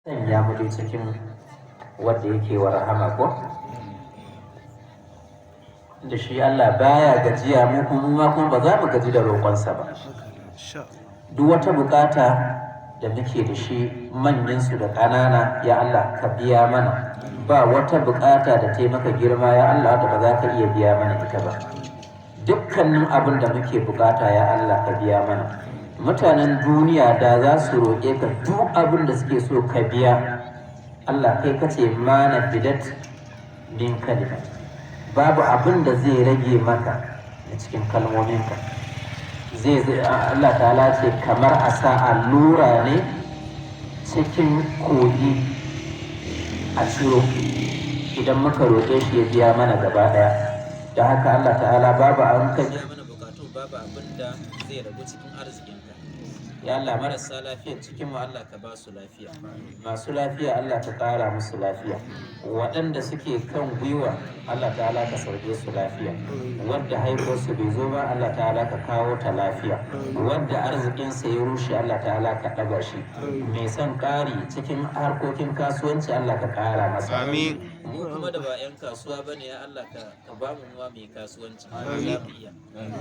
sanya mu dai cikin wanda yake wa rahama ko da shi Allah baya gajiya mu kuma ba za mu gaji da roƙonsa ba. Duk wata bukata da muke da shi manyan su da ƙanana ya Allah ka biya mana, ba wata bukata da ta maka girma ya Allah da ba za ka iya biya mana ita ba. Dukkanin abin da muke bukata ya Allah ka biya mana. Mutanen duniya da za su roƙe ka duk abin da suke so ka biya, Allah kai kace mana bidat min kalima, babu abin da zai rage maka da cikin kalmominka. Allah ta'ala ce kamar a sa allura ne cikin kogi a ciro, idan muka roƙe shi ya biya mana gaba ɗaya. Da haka Allah ta'ala babu abin ka biya mana bukatu, babu abin da zai ragu cikin arzikinka. Ya Allah, marasa lafiya cikin mu Allah ka ba su lafiya, masu lafiya Allah ka ƙara musu lafiya, waɗanda suke kan gwiwa Allah ta'ala ka sauke su lafiya, wadda haihuwarsu bai zo ba Allah ta'ala ka kawo ta lafiya, wadda arzikinsa ya rushe Allah ta'ala ka ɗaga shi, mai son ƙari cikin harkokin kasuwanci Allah ka ƙara masa. Amin. Mu kuma da ba 'yan kasuwa bane ya Allah ka ba mu mai kasuwanci za mu iya.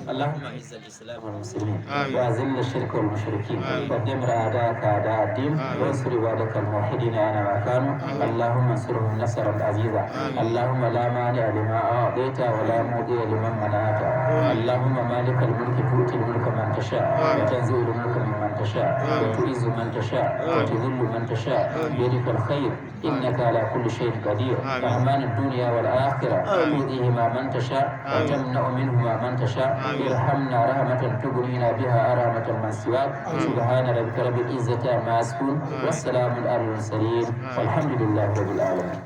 Allahumma izzal islam wal muslimin wa azil shirka wal mushrikin wa damir a'daka a'da ad-din wa ansur ibadaka al-muwahhidin ana ma kanu. Allahumma ansurhum nasran aziza. Allahumma la mani'a lima a'tayta wa la mudi'a liman mana'ta. Allahumma malikal mulki tu'til mulka man tasha wa tanzi'ul mulka mimman tasha wa tu'izzu man tasha wa tudhillu man tasha bi yadikal khair innaka ala kulli shay'in qadir. رحمن الدنيا والآخرة تؤذيهما من تشاء وتمنع منهما من تشاء. ارحمنا رحمة تغنينا بها رحمة من سواك. سبحان ربك رب العزة عما يصفون والسلام على المرسلين والحمد لله رب العالمين.